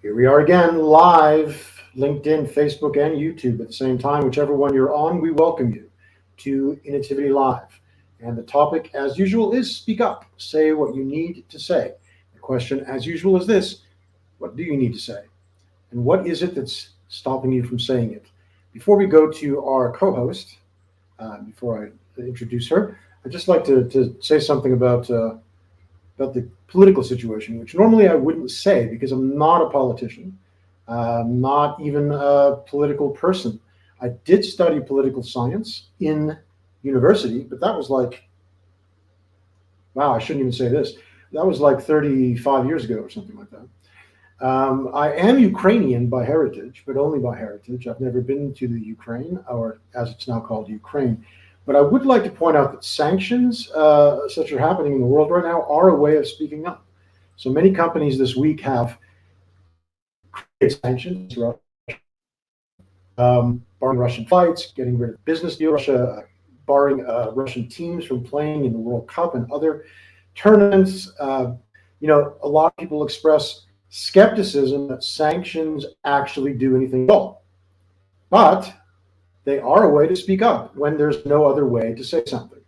Here we are again, live, LinkedIn, Facebook, and YouTube at the same time. Whichever one you're on, we welcome you to Innotivity Live. And the topic, as usual, is speak up. Say what you need to say. The question, as usual, is this: what do you need to say? And what is it that's stopping you from saying it? Before we go to our co-host, before I introduce her, I'd just like to say something about the political situation, which normally I wouldn't say because I'm not a politician, not even a political person. I did study political science in university, but that was like, wow, I shouldn't even say this. That was like 35 years ago or something like that. I am Ukrainian by heritage, but only by heritage. I've never been to the Ukraine, or as it's now called, Ukraine. But I would like to point out that sanctions, such are happening in the world right now, are a way of speaking up. So many companies this week have created sanctions, barring Russian flights, getting rid of business deals, Russia, barring Russian teams from playing in the World Cup and other tournaments. A lot of people express skepticism that sanctions actually do anything at all. But they are a way to speak up when there's no other way to say something.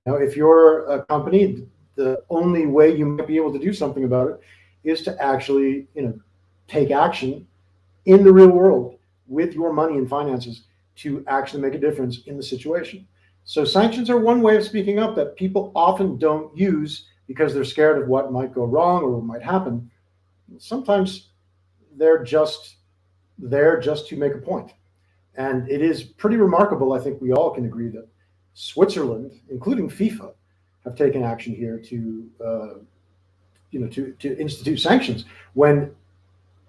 Now, if you're a company, the only way you might be able to do something about it is to actually, take action in the real world with your money and finances to actually make a difference in the situation. So sanctions are one way of speaking up that people often don't use because they're scared of what might go wrong or what might happen. Sometimes they're just there just to make a point. And it is pretty remarkable, I think we all can agree, that Switzerland, including FIFA, have taken action here to institute sanctions when,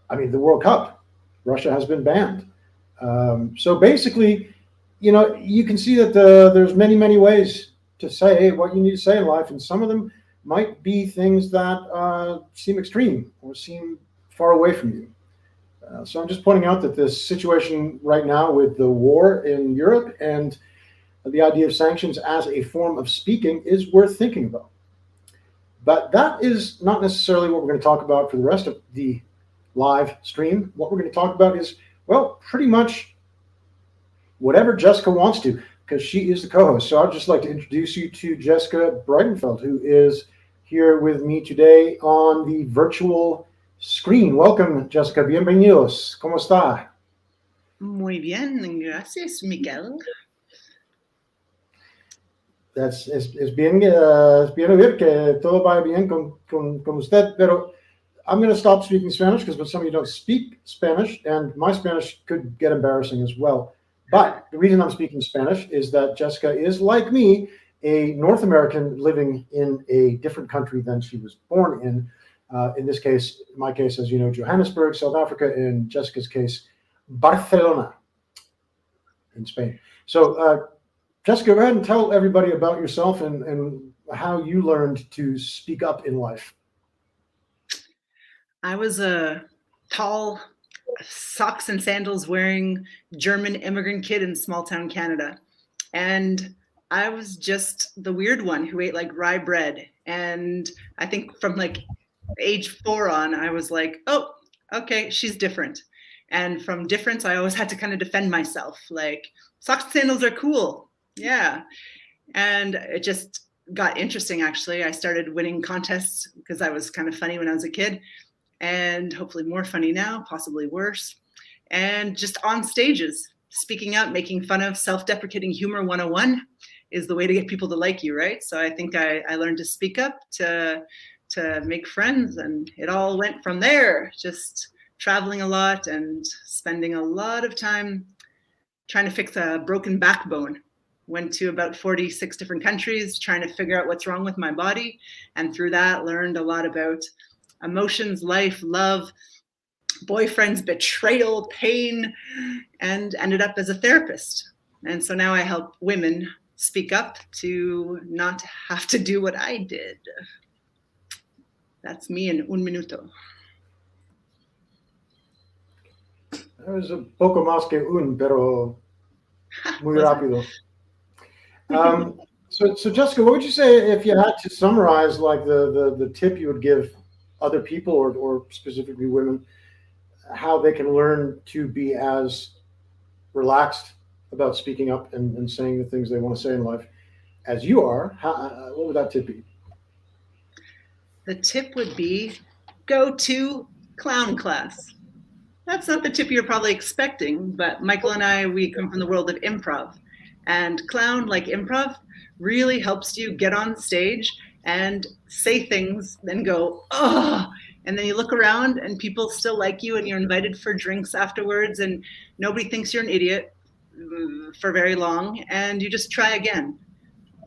the World Cup, Russia has been banned. So basically, you can see that there's many, many ways to say what you need to say in life, and some of them might be things that seem extreme or seem far away from you. So I'm just pointing out that this situation right now with the war in Europe and the idea of sanctions as a form of speaking is worth thinking about. But that is not necessarily what we're going to talk about for the rest of the live stream. What we're going to talk about is, well, pretty much whatever Jessica wants to, because she is the co-host. So I'd just like to introduce you to Jessica Breitenfeld, who is here with me today on the virtual screen. Welcome, Jessica. Bienvenidos. ¿Cómo está? Muy bien, gracias, Miguel. Es bien oír que todo va bien con usted, pero I'm going to stop speaking Spanish because some of you don't speak Spanish, and my Spanish could get embarrassing as well. But the reason I'm speaking Spanish is that Jessica is, like me, a North American living in a different country than she was born in. In this case, in my case, as you know, Johannesburg, South Africa. In Jessica's case, Barcelona in Spain. So, Jessica, go ahead and tell everybody about yourself and how you learned to speak up in life. I was a tall, socks and sandals wearing German immigrant kid in small town Canada. And I was just the weird one who ate like rye bread. And I think from like age 4 on, I was like, oh, okay, she's different. And from difference, I always had to kind of defend myself. Like, socks and sandals are cool. Yeah. And it just got interesting, actually. I started winning contests because I was kind of funny when I was a kid, and hopefully more funny now, possibly worse. And just on stages, speaking up, making fun of self-deprecating humor 101 is the way to get people to like you, right? So I think I learned to speak up to make friends, and it all went from there, just traveling a lot and spending a lot of time trying to fix a broken backbone. Went to about 46 different countries trying to figure out what's wrong with my body, and through that learned a lot about emotions, life, love, boyfriends, betrayal, pain, and ended up as a therapist. And so now I help women speak up to not have to do what I did. That's me in un minuto. That was a poco más que un, pero muy rápido. So Jessica, what would you say if you had to summarize like the tip you would give other people or specifically women how they can learn to be as relaxed about speaking up and saying the things they want to say in life as you are, what would that tip be? The tip would be go to clown class. That's not the tip you're probably expecting, but Michael and I, we come from the world of improv. And clown, like improv, really helps you get on stage and say things, then go, oh, and then you look around and people still like you and you're invited for drinks afterwards and nobody thinks you're an idiot for very long and you just try again.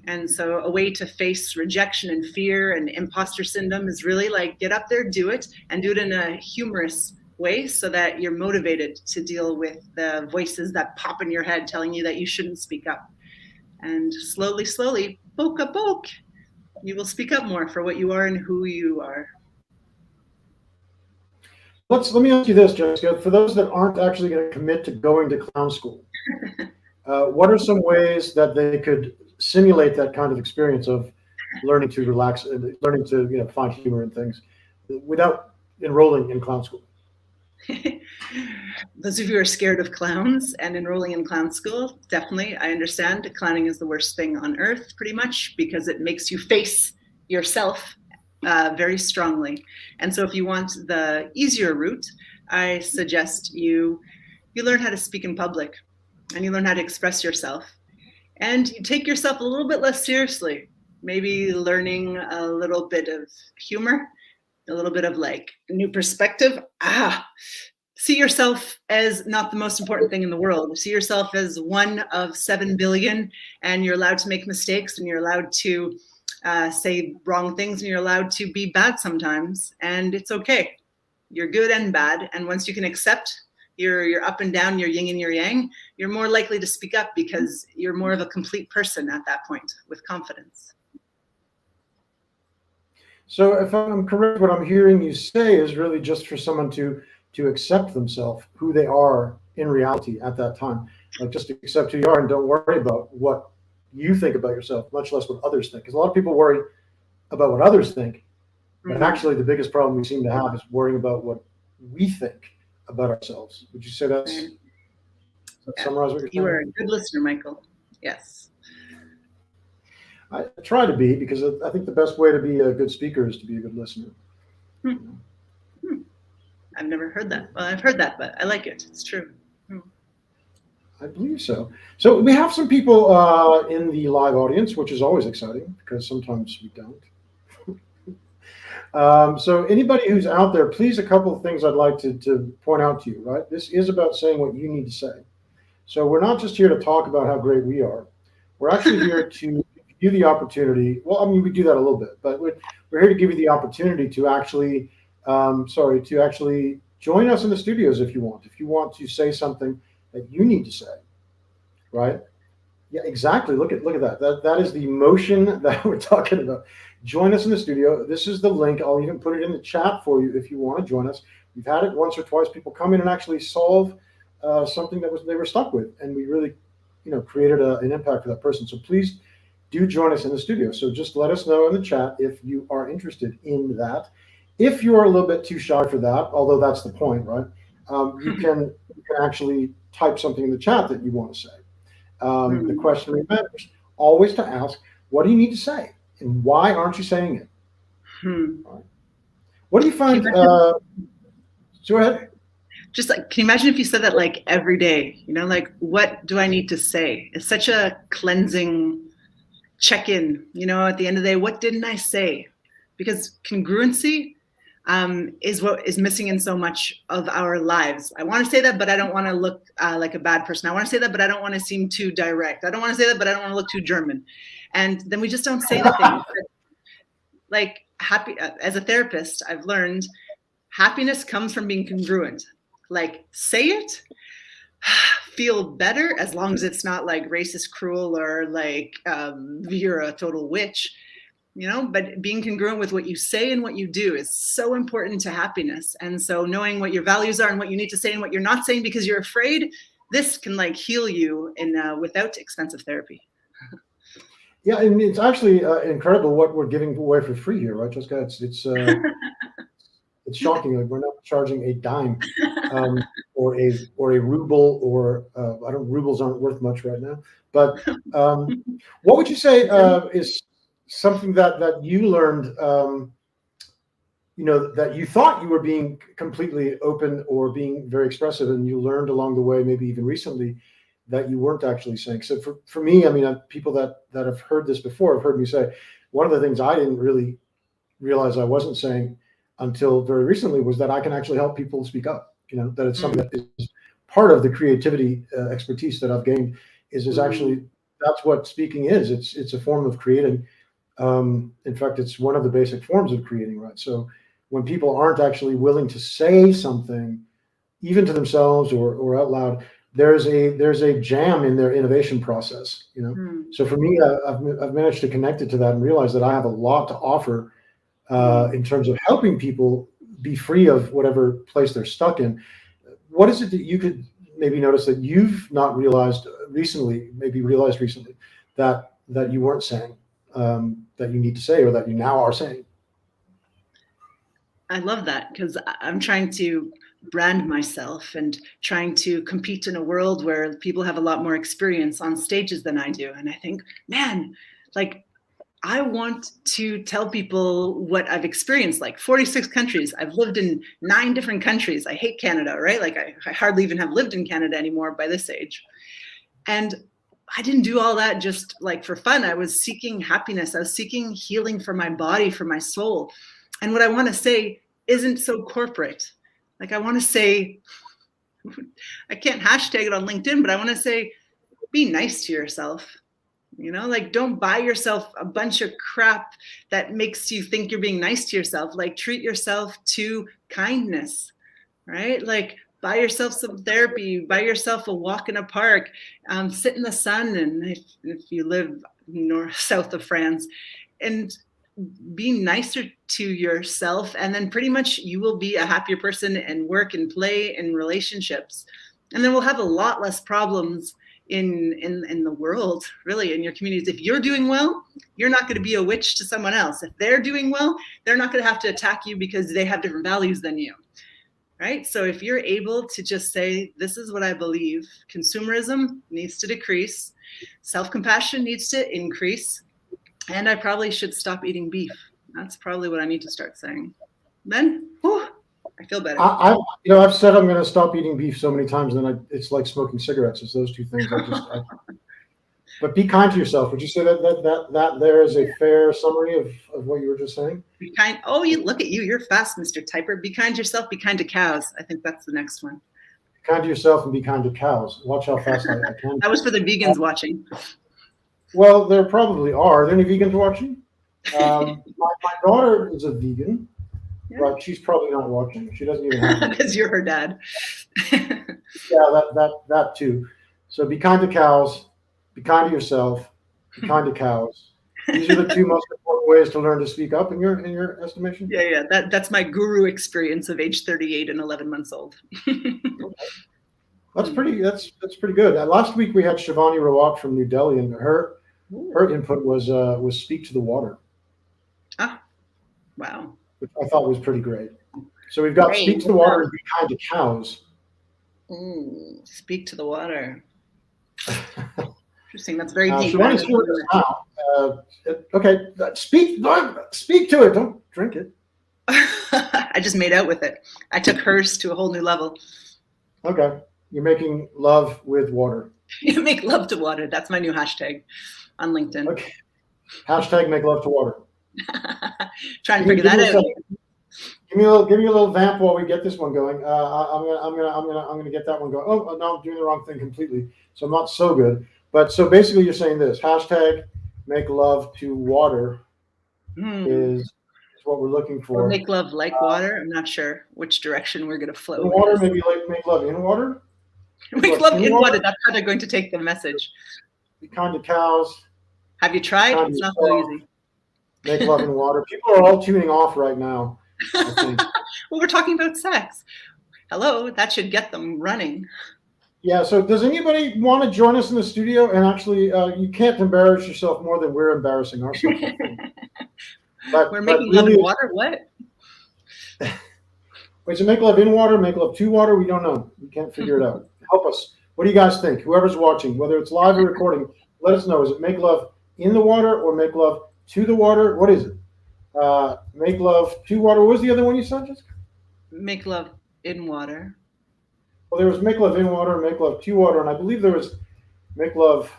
And so a way to face rejection and fear and imposter syndrome is really like get up there, do it, and do it in a humorous way so that you're motivated to deal with the voices that pop in your head telling you that you shouldn't speak up. And slowly, slowly, poke a poke, you will speak up more for what you are and who you are. Let me ask you this, Jessica. For those that aren't actually going to commit to going to clown school, what are some ways that they could simulate that kind of experience of learning to relax, learning to find humor in things, without enrolling in clown school? Those of you who are scared of clowns and enrolling in clown school, definitely, I understand. Clowning is the worst thing on earth, pretty much, because it makes you face yourself very strongly. And so if you want the easier route, I suggest you learn how to speak in public and you learn how to express yourself. And you take yourself a little bit less seriously, maybe learning a little bit of humor, a little bit of like new perspective. See yourself as not the most important thing in the world. See yourself as one of 7 billion, and you're allowed to make mistakes, and you're allowed to say wrong things, and you're allowed to be bad sometimes, and it's okay. You're good and bad, and once you can accept your up and down, your yin and your yang, you're more likely to speak up because you're more of a complete person at that point with confidence. So, if I'm correct, what I'm hearing you say is really just for someone to accept themselves, who they are in reality at that time. Like just accept who you are and don't worry about what you think about yourself, much less what others think. Because a lot of people worry about what others think, but actually the biggest problem we seem to have is worrying about what we think about ourselves. Would you say that summarize what you're saying? You are a good listener, Michael. Yes. I try to be, because I think the best way to be a good speaker is to be a good listener. I've never heard that. Well, I've heard that, but I like it. It's true. I believe so. So we have some people in the live audience, which is always exciting because sometimes we don't. So anybody who's out there, please, a couple of things I'd like to point out to you, right? This is about saying what you need to say. So we're not just here to talk about how great we are. We're actually here to give you the opportunity. Well, I mean, we do that a little bit, but we're here to give you the opportunity to actually, to actually join us in the studios if you want. If you want to say something that you need to say, right? Yeah, exactly. Look at that. That is the motion that we're talking about. Join us in the studio. This is the link. I'll even put it in the chat for you if you want to join us. We've had it once or twice. People come in and actually solve something that they were stuck with, and we really, created an impact for that person. So please do join us in the studio. So just let us know in the chat if you are interested in that. If you are a little bit too shy for that, although that's the point, right? You can actually type something in the chat that you want to say. The question remembers always to ask, what do you need to say? And why aren't you saying it? Right. What do you find? Go ahead. Just like, can you imagine if you said that like every day? Like, what do I need to say? It's such a cleansing check-in. At the end of the day, what didn't I say? Because congruency is what is missing in so much of our lives. I want to say that, but I don't want to look like a bad person. I want to say that, but I don't want to seem too direct. I don't want to say that, but I don't want to look too German. And then we just don't say the things. Like as a therapist, I've learned happiness comes from being congruent. Like say it, feel better, as long as it's not like racist, cruel, or like you're a total witch. But being congruent with what you say and what you do is so important to happiness. And so knowing what your values are and what you need to say and what you're not saying because you're afraid, this can like heal you without expensive therapy. Yeah, and it's actually incredible what we're giving away for free here, right, Jessica? It's shocking. Like we're not charging a dime, or a ruble, or I don't. Rubles aren't worth much right now. But what would you say is something that you learned? That you thought you were being completely open or being very expressive, and you learned along the way, maybe even recently, that you weren't actually saying. So for me, I mean, people that have heard this before have heard me say one of the things I didn't really realize I wasn't saying until very recently was that I can actually help people speak up. That it's something that is part of the creativity expertise that I've gained is actually that's what speaking is. It's a form of creating. In fact, it's one of the basic forms of creating, right? So when people aren't actually willing to say something, even to themselves or out loud, there's a jam in their innovation process. So for me, I've managed to connect it to that and realize that I have a lot to offer in terms of helping people be free of whatever place they're stuck in. What is it that you could maybe notice that you've not realized recently, that you weren't saying, that you need to say, or that you now are saying? I love that because I'm trying to brand myself and trying to compete in a world where people have a lot more experience on stages than I do. And I think, man, like I want to tell people what I've experienced, like 46 countries. I've lived in 9 different countries. I hate Canada, right? Like I hardly even have lived in Canada anymore by this age. And I didn't do all that just like for fun. I was seeking happiness. I was seeking healing for my body, for my soul. And what I want to say isn't so corporate. Like I want to say, I can't hashtag it on LinkedIn, but I want to say, be nice to yourself. Like don't buy yourself a bunch of crap that makes you think you're being nice to yourself. Like treat yourself to kindness, right? Like buy yourself some therapy, buy yourself a walk in a park, sit in the sun. And if you live south of France, and be nicer to yourself, and then pretty much you will be a happier person in work and play and relationships. And then we'll have a lot less problems in the world, really, in your communities. If you're doing well, you're not going to be a witch to someone else. If they're doing well, they're not going to have to attack you because they have different values than you, right? So if you're able to just say, this is what I believe, consumerism needs to decrease, self-compassion needs to increase, and I probably should stop eating beef. That's probably what I need to start saying. Then, I feel better. I've said I'm going to stop eating beef so many times, and then it's like smoking cigarettes. It's those two things. But be kind to yourself. Would you say that there is a fair summary of what you were just saying? Be kind. Oh, you look at you. You're fast, Mr. Typer. Be kind to yourself. Be kind to cows. I think that's the next one. Be kind to yourself and be kind to cows. Watch how fast I can. That was for the vegans watching. Well, there probably are. Are there any vegans watching? My daughter is a vegan, but she's probably not watching. She doesn't even have because you're her dad. Yeah, that too. So be kind to cows, be kind to yourself, be kind to cows. These are the 2 most important ways to learn to speak up in your estimation. Yeah. That's my guru experience of age 38 and 11 months old. That's pretty good. Last week we had Shivani Rawat from New Delhi, and her input was speak to the water. Ah, wow. Which I thought was pretty great. So we've got speak to the water and be kind to cows. Speak to the water. Interesting. That's very deep. Shivani's doing this now. Okay, speak to it. Don't drink it. I just made out with it. I took hers to a whole new level. Okay. You're making love with water. You make love to water. That's my new hashtag on LinkedIn. Okay. Hashtag make love to water. Trying to figure that out. Give me a little vamp while we get this one going. I'm gonna get that one going. Oh no, I'm doing the wrong thing completely. So I'm not so good. But so basically, you're saying this: hashtag make love to water is what we're looking for. Or make love like water. I'm not sure which direction we're gonna flow. Water, maybe like make love in water. Make love in water. That's how they're going to take the message. Be kind to cows. Have you tried? It's not so easy. Make love in water. People are all tuning off right now. Well, we're talking about sex. Hello, that should get them running. Yeah, so does anybody want to join us in the studio? And actually, you can't embarrass yourself more than we're embarrassing ourselves. We're making love in water? What? Wait, so make love in water, make love to water? We don't know. We can't figure it out. Help us. What do you guys think? Whoever's watching, whether it's live or recording, let us know. Is it make love in the water or make love to the water? What is it? Make love to water. What was the other one you said, Jessica? Make love in water. Well, there was make love in water, make love to water, and I believe there was make love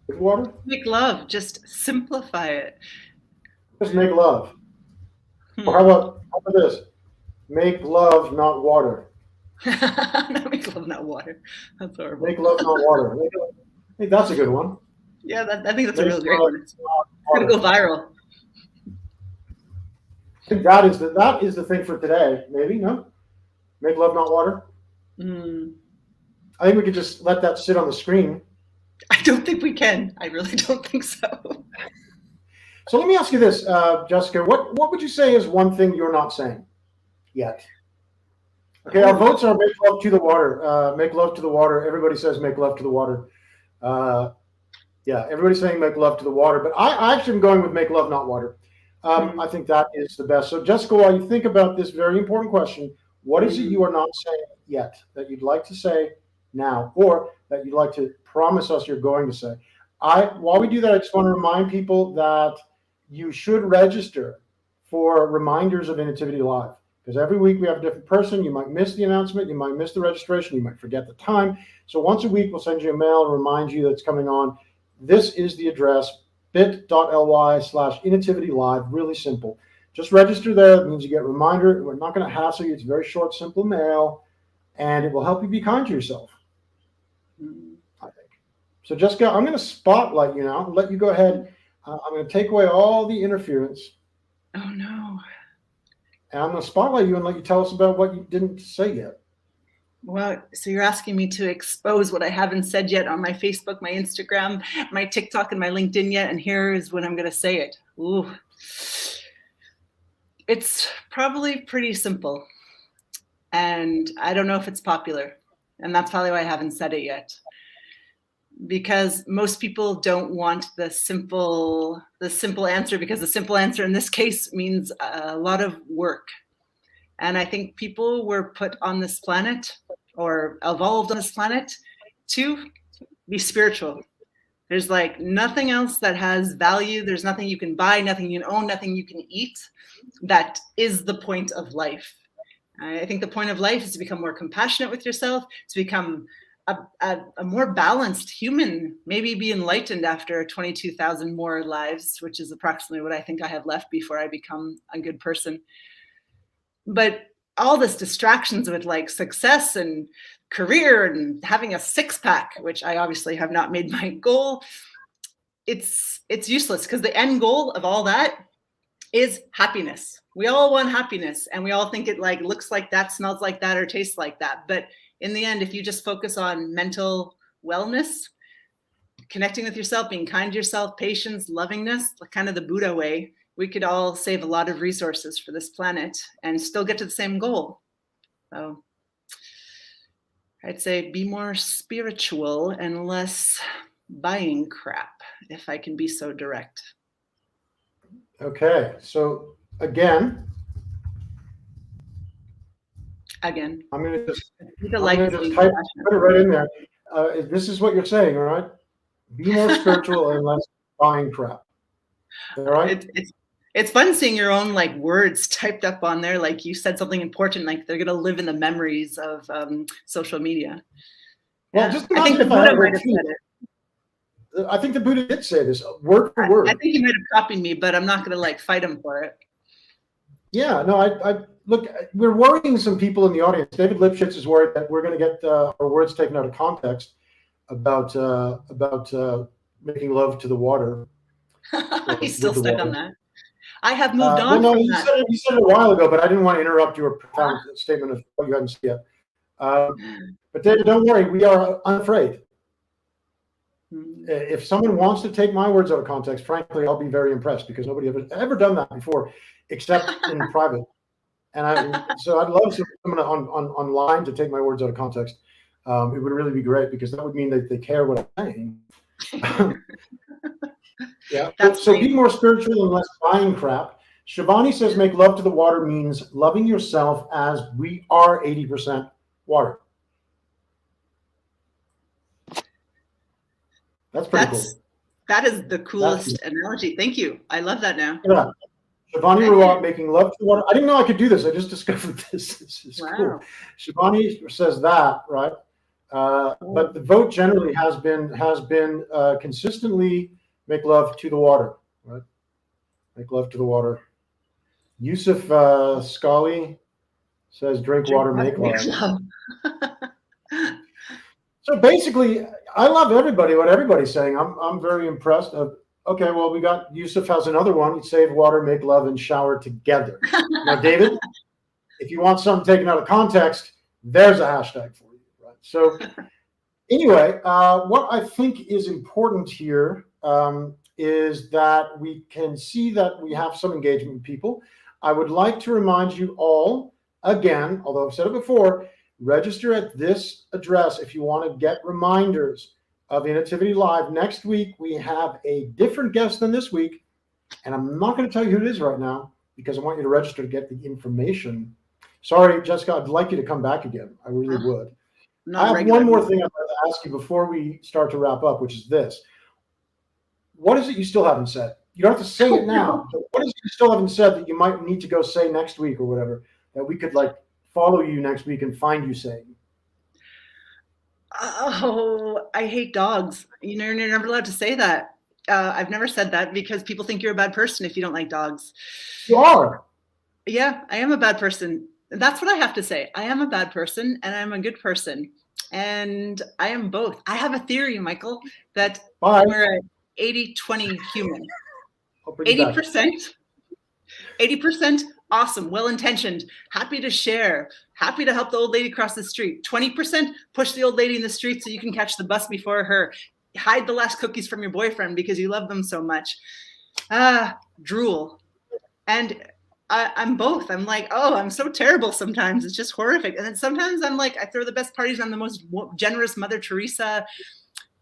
with water. Make love. Just simplify it. Just make love. Or Hmm. how about this? Make love, not water. No, make love, not water. That's horrible. Make love, not water. I think that's a good one. Yeah, I think that's a Make real great love, one. It's not gonna go water. viral. I think that is the thing for today. Maybe no. Make love, not water. Mm. I think we could just let that sit on the screen. I don't think we can. I really don't think so. So let me ask you this, Jessica. What would you say is one thing you're not saying yet? Okay, our votes are make love to the water. Make love to the water. Everybody says make love to the water. Yeah, everybody's saying make love to the water, but I actually am going with make love, not water. I think that is the best. So, Jessica, while you think about this very important question, what is it you are not saying yet that you'd like to say now, or that you'd like to promise us you're going to say? While we do that, I just want to remind people that you should register for reminders of Innotivity Live, because every week we have a different person. You might miss the announcement, you might miss the registration, you might forget the time. So once a week, we'll send you a mail and remind you that it's coming on. This is the address, bit.ly/Innotivity Live. Really simple. Just register there. It means you get a reminder. We're not going to hassle you. It's very short, simple mail, and it will help you be kind to yourself, I think. So, Jessica, I'm going to spotlight you now. Let you go ahead. I'm going to take away all the interference. Oh, no. And I'm going to spotlight you and let you tell us about what you didn't say yet. Well, so you're asking me to expose what I haven't said yet on my Facebook, my Instagram, my TikTok, and my LinkedIn yet, and here is when I'm going to say it. Ooh. It's probably pretty simple, and I don't know if it's popular, and that's probably why I haven't said it yet. Because most people don't want the simple answer, because the simple answer in this case means a lot of work. And I think people were put on this planet, or evolved on this planet, to be spiritual. There's like nothing else that has value. There's nothing you can buy, nothing you can own, nothing you can eat. That is the point of life. I think the point of life is to become more compassionate with yourself, to become a more balanced human, maybe be enlightened after 22,000 more lives, which is approximately what I think I have left before I become a good person. But all this distractions with like success and career and having a six-pack, which I obviously have not made my goal, it's useless, because the end goal of all that is happiness. We all want happiness, and we all think it like looks like that, smells like that, or tastes like that. But in the end, if you just focus on mental wellness, connecting with yourself, being kind to yourself, patience, lovingness, kind of the Buddha way, we could all save a lot of resources for this planet and still get to the same goal. So I'd say be more spiritual and less buying crap, if I can be so direct. Okay, so again, I'm going to just type put it right in there. This is what you're saying, all right? Be more spiritual and less buying crap. All right? It's fun seeing your own like words typed up on there, like you said something important, like they're gonna live in the memories of social media. Well, just I think the Buddha might have said it. I think the Buddha did say this word for word. I think he might have copied me, but I'm not gonna like fight him for it. Yeah, no, I look. We're worrying some people in the audience. David Lipschitz is worried that we're going to get our words taken out of context about making love to the water. He's still stuck on that. I have moved on. Well, no, he said it a while ago, but I didn't want to interrupt your profound statement of what you hadn't said yet. But David, don't worry, we are unafraid. If someone wants to take my words out of context, frankly, I'll be very impressed, because nobody ever done that before, except in private. And so I'd love someone online to take my words out of context. It would really be great, because that would mean that they care what I'm saying. Yeah. So be more spiritual and less buying crap. Shivani says make love to the water means loving yourself as we are 80% water. That's pretty cool. That is the coolest analogy. Thank you. I love that now. Yeah. Shivani Rawat, making love to the water. I didn't know I could do this. I just discovered this. This is cool. Shivani says that, right? But the vote generally has been consistently make love to the water, right? Make love to the water. Yusuf Scully says drink water, make love. So basically, I love everybody. What everybody's saying, I'm very impressed. Okay, well, we got Yusuf has another one. Save water, make love, and shower together. Now, David, if you want something taken out of context, there's a hashtag for you, right? So anyway, what I think is important here is that we can see that we have some engagement with people. I would like to remind you all, again, although I've said it before, register at this address if you want to get reminders of Innotivity Live. Next week, we have a different guest than this week, and I'm not going to tell you who it is right now because I want you to register to get the information. Sorry, Jessica, I'd like you to come back again. I really would. I have one more thing I'd like to ask you before we start to wrap up, which is this. What is it you still haven't said? You don't have to say it now, but what is it you still haven't said that you might need to go say next week or whatever, that we could like follow you next week and find you saying? Oh, I hate dogs. You know, you're never allowed to say that. I've never said that because people think you're a bad person if you don't like dogs. You are. Yeah, I am a bad person. That's what I have to say. I am a bad person and I'm a good person. And I am both. I have a theory, Michael, that we're an 80-20 human. 80% awesome, well-intentioned, happy to share, happy to help the old lady cross the street. 20% push the old lady in the street so you can catch the bus before her. Hide the last cookies from your boyfriend because you love them so much. Drool. And I'm both. I'm like, oh, I'm so terrible sometimes. It's just horrific. And then sometimes I'm like, I throw the best parties. I'm the most generous Mother Teresa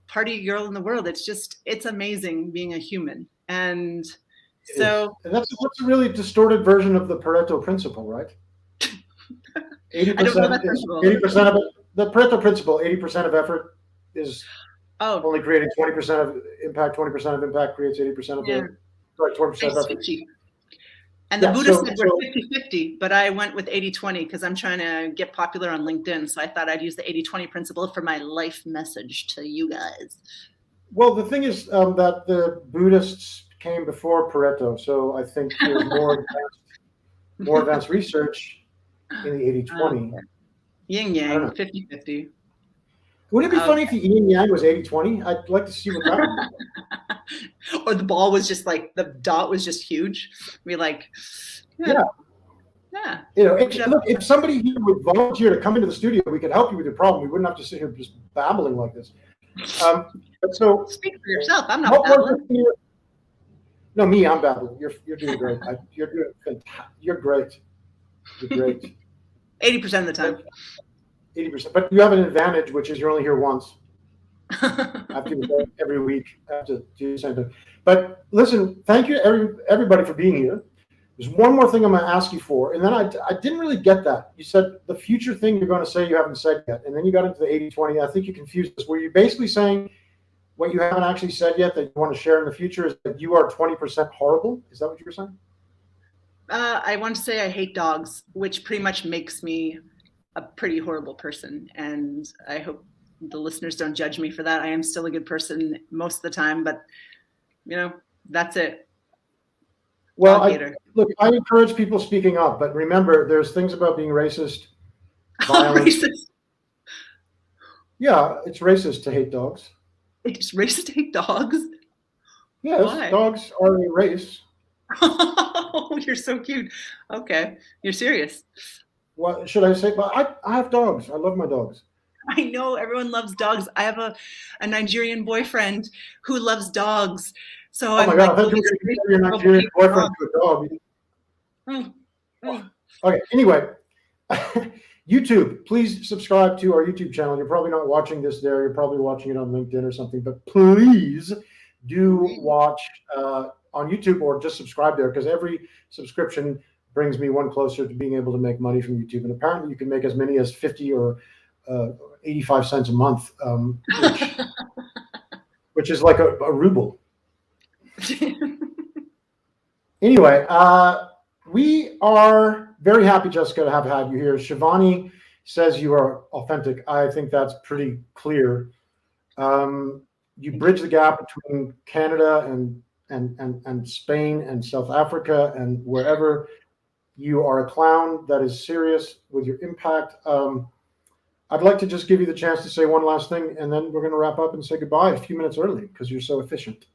party girl in the world. It's amazing being a human. And so that's a really distorted version of the Pareto principle, right? 80% of it, the Pareto principle, 80% of effort is only creating 20% of impact, 20% of impact creates 80% of the 20% of effort. And the Buddha said we're 50-50, but I went with 80-20 because I'm trying to get popular on LinkedIn. So I thought I'd use the 80-20 principle for my life message to you guys. Well, the thing is that the Buddhists came before Pareto, so I think there's more advanced research in the 80-20. Yin yang, 50-50. Wouldn't it be funny if the yin yang was 80-20? I'd like to see what that would be. Or the ball was just like, the dot was just huge. We like, yeah. You know, if somebody here would volunteer to come into the studio, we could help you with your problem. We wouldn't have to sit here just babbling like this. But so speak for yourself. I'm not babbling. No, me, I'm babbling. You're doing great. You're doing fantastic. You're great. You're great. 80% of the time. 80%. But you have an advantage, which is you're only here once. I have to do every week. I have to do the same thing. But listen, thank you everybody for being here. There's one more thing I'm going to ask you for, and then I didn't really get that. You said the future thing you're going to say you haven't said yet, and then you got into the 80-20. I think you confused us. Were you basically saying what you haven't actually said yet that you want to share in the future is that you are 20% horrible? Is that what you were saying? I want to say I hate dogs, which pretty much makes me a pretty horrible person. And I hope the listeners don't judge me for that. I am still a good person most of the time, but you know, that's it. Well, look, I encourage people speaking up, but remember, there's things about being racist, violent. Racist. Yeah, it's racist to hate dogs. It's racist to hate dogs? Yes, why? Dogs are a race. Oh, you're so cute. Okay, you're serious. What should I say? But I have dogs. I love my dogs. I know everyone loves dogs. I have a Nigerian boyfriend who loves dogs. So my God, I thought you were going to compare your Nigerian boyfriend to a dog. Okay, anyway, YouTube, please subscribe to our YouTube channel. You're probably not watching this there. You're probably watching it on LinkedIn or something, but please do watch on YouTube or just subscribe there, because every subscription brings me one closer to being able to make money from YouTube. And apparently, you can make as many as 50 or 85 cents a month, which is like a ruble. Anyway, we are very happy, Jessica, to have had you here. Shivani says you are authentic. I think that's pretty clear. You bridge the gap between Canada and Spain and South Africa and wherever. You are a clown that is serious with your impact. I'd like to just give you the chance to say one last thing, and then we're going to wrap up and say goodbye a few minutes early because you're so efficient.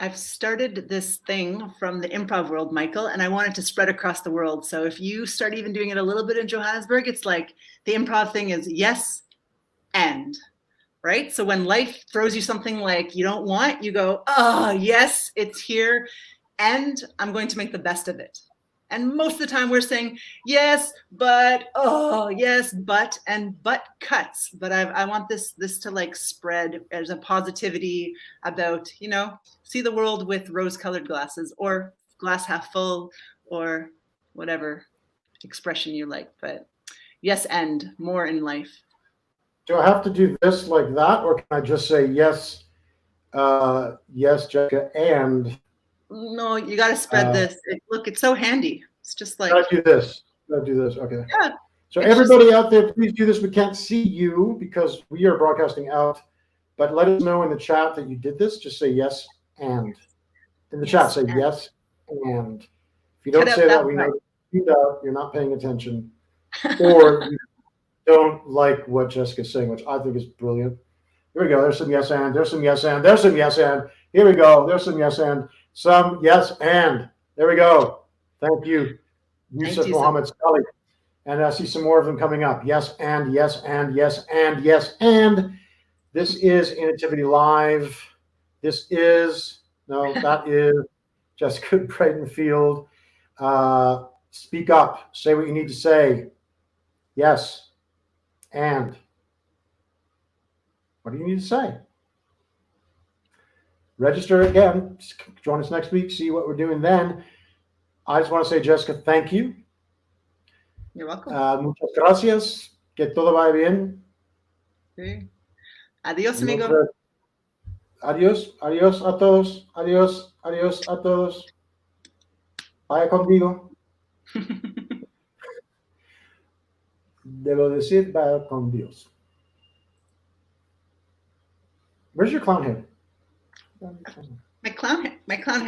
I've started this thing from the improv world, Michael, and I want it to spread across the world. So if you start even doing it a little bit in Johannesburg, it's like the improv thing is yes and, right? So when life throws you something like you don't want, you go, oh, yes, it's here, and I'm going to make the best of it. And most of the time we're saying, yes, but, oh, yes, but, and but cuts. But I want this to like spread as a positivity about, see the world with rose-colored glasses or glass half full or whatever expression you like. But yes, and more in life. Do I have to do this like that, or can I just say yes, yes, Jessica, and? No, you got to spread this. Look, it's so handy. It's just like. I do this. I do this. Okay. Yeah. So everybody out there, please do this. We can't see you because we are broadcasting out, but let us know in the chat that you did this. Just say yes and. In the chat, say yes and. If you don't say that, we know you're not paying attention, or you don't like what Jessica's saying, which I think is brilliant. Here we go. There's some yes and. There's some yes and. There's some yes and. Here we go. There's some yes and. Some yes and. There we go. Thank you, Yusuf Mohammed Scully. And I see some more of them coming up. Yes and, yes and, yes and, yes and. This is Innotivity Live. That is Jessica Breitenfeld. Speak up. Say what you need to say. Yes and. What do you need to say? Register again. Join us next week. See what we're doing then. I just want to say, Jessica, thank you. You're welcome. Muchas gracias. Que todo vaya bien. Sí. Adiós, amigo. Adiós, adiós a todos. Adiós, adiós a todos. Vaya contigo. Debo decir, vaya con Dios. Where's your clown head? My clown hand. Your clown